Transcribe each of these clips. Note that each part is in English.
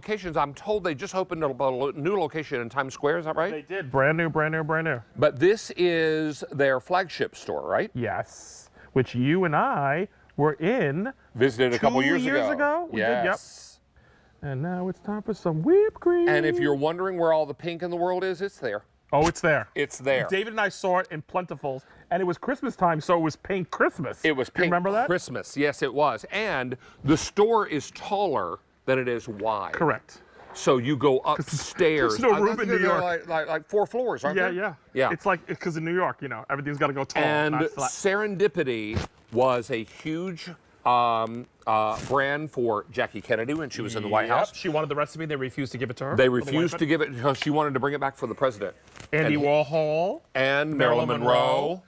locations. I'm told they just opened a new location in Times Square. Is that right? They did. Brand new, brand new, brand new. But this is their flagship store, right? Yes. Which you and I were in. Visited a couple years ago. 2 years ago? We did, yep. Yes. And now it's time for some whipped cream. And if you're wondering where all the pink in the world is, it's there. Oh, it's there. It's there. David and I saw it in Plentiful's, and it was Christmas time, so it was pink Christmas. It was pink Remember that? Christmas. Yes, it was. And the store is taller than it is wide. Correct. So you go upstairs. There's no room in New York. Like 4 floors, aren't there? Yeah. It's like, because in New York, you know, everything's got to go tall. And not flat. Serendipity was a huge brand for Jackie Kennedy when she was in the White House. She wanted the recipe. They refused to give it to her. They refused to give it because she wanted to bring it back for the president. Andy Warhol. And Marilyn Monroe.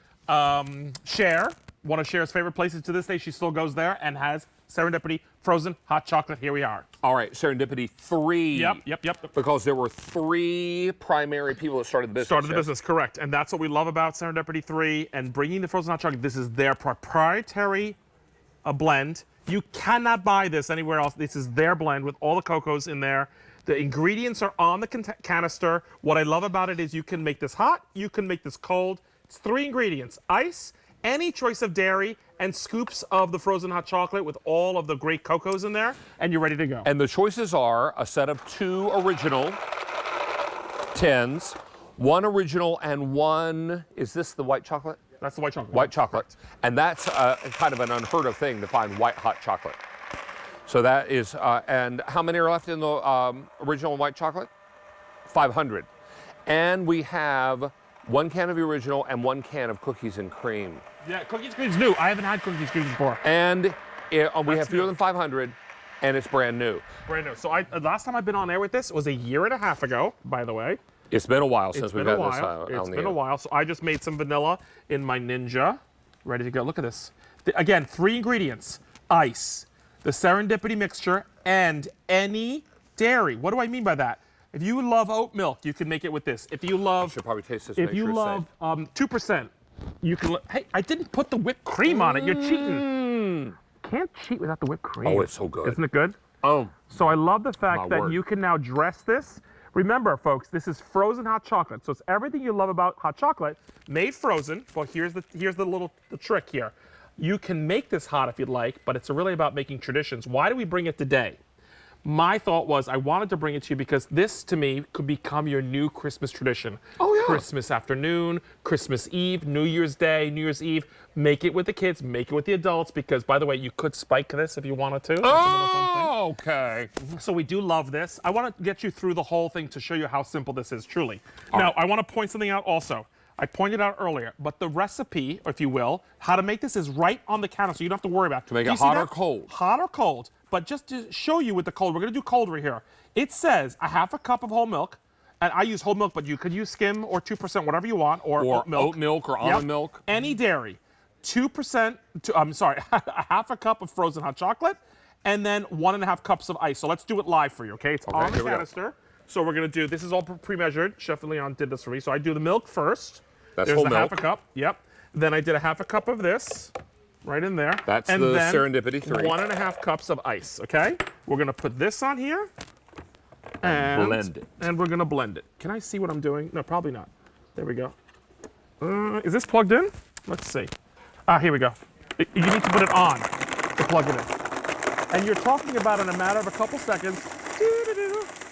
Cher, one of Cher's favorite places to this day. She still goes there and has Serendipity frozen hot chocolate. Here we are. All right, Serendipity 3. Yep. Because there were 3 primary people that started the business. Started the business, correct. And that's what we love about Serendipity 3 and bringing the frozen hot chocolate. This is their proprietary blend. You cannot buy this anywhere else. This is their blend with all the cocos in there. The ingredients are on the canister. What I love about it is you can make this hot, you can make this cold. It's 3 ingredients: ice, any choice of dairy, and scoops of the frozen hot chocolate with all of the great cocos in there, and you're ready to go. And the choices are a set of 2 original tins, 1 original and 1, is this the white chocolate? That's the white chocolate. White chocolate. And that's kind of an unheard of thing to find white hot chocolate. So that is, and how many are left in the original white chocolate? 500. And we have 1 can of the original and 1 can of cookies and cream. Yeah, cookies and cream is new. I haven't had cookies and cream before. And we have fewer than 500, and it's brand new. Brand new. So last time I've been on air with this was a year and a half ago, by the way. It's been a while since we've had this on the air. It's been a while. So I just made some vanilla in my Ninja. Ready to go. Look at this. Again, 3 ingredients: ice, the Serendipity mixture, and any dairy. What do I mean by that? If you love oat milk, you can make it with this. If you love, I should probably taste this. If you love 2%, you can. Hey, I didn't put the whipped cream on it. You're cheating. Can't cheat without the whipped cream. Oh, it's so good. Isn't it good? Oh. So I love the fact that you can now dress this. Remember, folks, this is frozen hot chocolate. So it's everything you love about hot chocolate, made frozen. Well, here's the trick here. You can make this hot if you'd like, but it's really about making traditions. Why do we bring it today? My thought was I wanted to bring it to you because this, to me, could become your new Christmas tradition. Oh, yeah. Christmas afternoon, Christmas Eve, New Year's Day, New Year's Eve. Make it with the kids, make it with the adults, because, by the way, you could spike this if you wanted to. Oh, okay. So we do love this. I want to get you through the whole thing to show you how simple this is, truly. Now, I want to point something out also. I pointed out earlier, but the recipe, if you will, how to make this is right on the counter, so you don't have to worry about it. To make it hot or cold? Hot or cold. But just to show you with the cold, we're going to do cold right here. It says a half a cup of whole milk, and I use whole milk, but you could use skim or 2%, whatever you want, or oat milk. Or almond milk. Any dairy. 2%, a half a cup of frozen hot chocolate, and then 1.5 cups of ice. So let's do it live for you, okay? It's on the canister. So we're going to do, this is all pre-measured. Chef Leon did this for me. So I do the milk first. That's There's whole the milk. half a cup. Yep. Then I did a half a cup of this right in there. That's and the then Serendipity 3. 1.5 cups of ice, okay? We're going to put this on here. And blend it. And we're going to blend it. Can I see what I'm doing? No, probably not. There we go. Is this plugged in? Let's see. Here we go. You need to put it on to plug it in. And you're talking about in a matter of a couple seconds.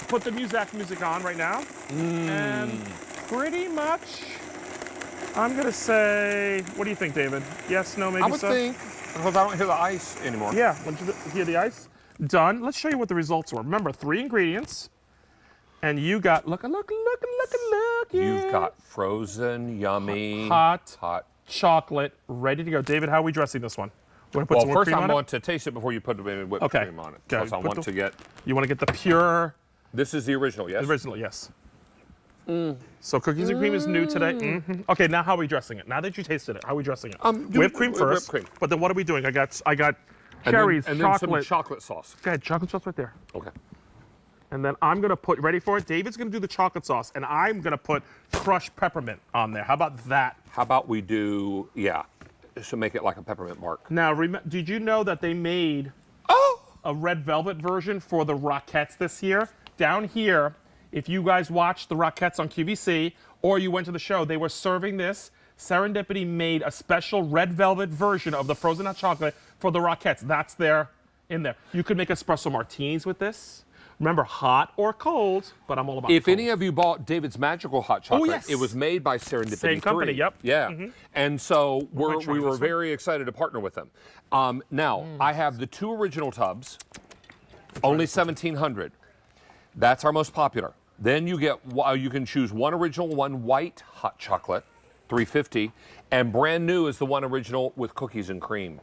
Put the music on right now. And pretty much, I'm going to say, what do you think, David? Yes, no, maybe so? I would think, because I don't hear the ice anymore. Yeah, want you to hear the ice? Done. Let's show you what the results were. Remember, 3 ingredients. And you got, look. You've got frozen, yummy, hot chocolate ready to go. David, how are we dressing this one? Want to put some first cream I on want to taste it before you put the whipped cream on it. Because I want to get... You want to get the pure... This is the original, yes? The original, yes. So cookies and cream is new today. Okay, now how are we dressing it? Now that you tasted it, how are we dressing it? Whipped cream first. Whipped cream. But then what are we doing? I got cherries, and chocolate. then some chocolate sauce. Go ahead, chocolate sauce right there. Okay. And then I'm going to put, ready for it? David's going to do the chocolate sauce, and I'm going to put crushed peppermint on there. How about that? How about we do, to make it like a peppermint bark. Now, did you know that they made a red velvet version for the Rockettes this year. Down here, if you guys watched the Rockettes on QVC or you went to the show, they were serving this. Serendipity made a special red velvet version of the frozen hot chocolate for the Rockettes. That's there in there. You could make espresso martinis with this. Remember, hot or cold, but I'm all about If cold. any of you bought David's Magical Hot Chocolate, yes. it was made by Serendipity. Same company, 3. yep. Yeah. And so we were one? very excited to partner with them. Now, I have the 2 original tubs, only 1,700. That's our most popular. Then you get, you can choose 1 original, 1 white hot chocolate, $3.50, and brand new is the 1 original with cookies and cream,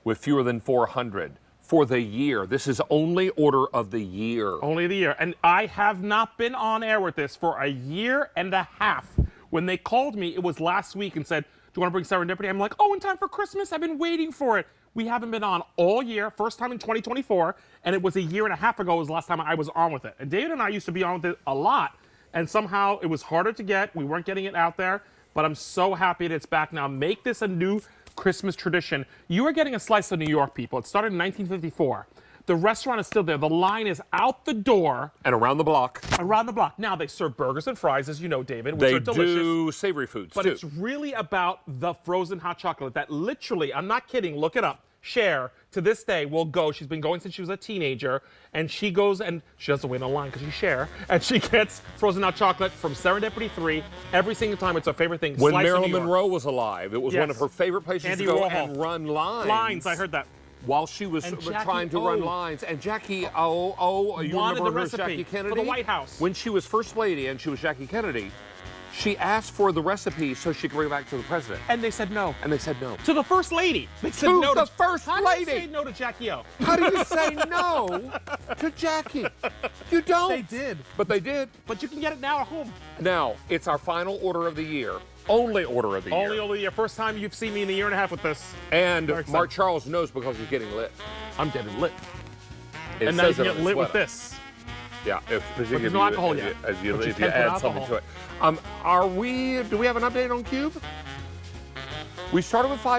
with fewer than 400 for the year. This is only order of the year. Only the year. And I have not been on air with this for a year and a half. When they called me, it was last week and said, do you want to bring Serendipity? I'm like, oh, in time for Christmas. I've been waiting for it. We haven't been on all year, first time in 2024, and it was a year and a half ago was the last time I was on with it. And David and I used to be on with it a lot, and somehow it was harder to get. We weren't getting it out there, but I'm so happy that it's back now. Make this a new Christmas tradition. You are getting a slice of New York, people. It started in 1954. The restaurant is still there. The line is out the door. And around the block. Around the block. Now, they serve burgers and fries, as you know, David, which are delicious. They do savory foods, but too. it's really about the frozen hot chocolate that literally, I'm not kidding, look it up. Cher, to this day, will go. She's been going since she was a teenager, and she goes and she doesn't wait in line because she's Cher, and she gets frozen hot chocolate from Serendipity 3 every single time. It's her favorite thing. When Slice of Marilyn New York. Monroe was alive, it was one of her favorite places Andy to go Warhol. and run lines. Lines, I heard that. While she was trying to run lines. And Jackie, you wanted remember the her as recipe Jackie Kennedy? for the White House. When she was First Lady and she was Jackie Kennedy, she asked for the recipe so she could bring it back to the president. And they said no. And they said no. To the First Lady. They said To no the First How Lady. do you say no to Jackie O? How do you say no to Jackie? You don't. They did. But they did. But you can get it now at home. Now, it's our final order of the year. Only order of the year. Only over the year. First time you've seen me in a year and a half with this. And Mark Charles knows because he's getting lit. I'm getting lit. It And now you says can it get on the lit with sweater. this. Yeah, if there's no alcohol yet. If you But you add can put something to alcohol. it. Do we have an update on Cube? We started with 5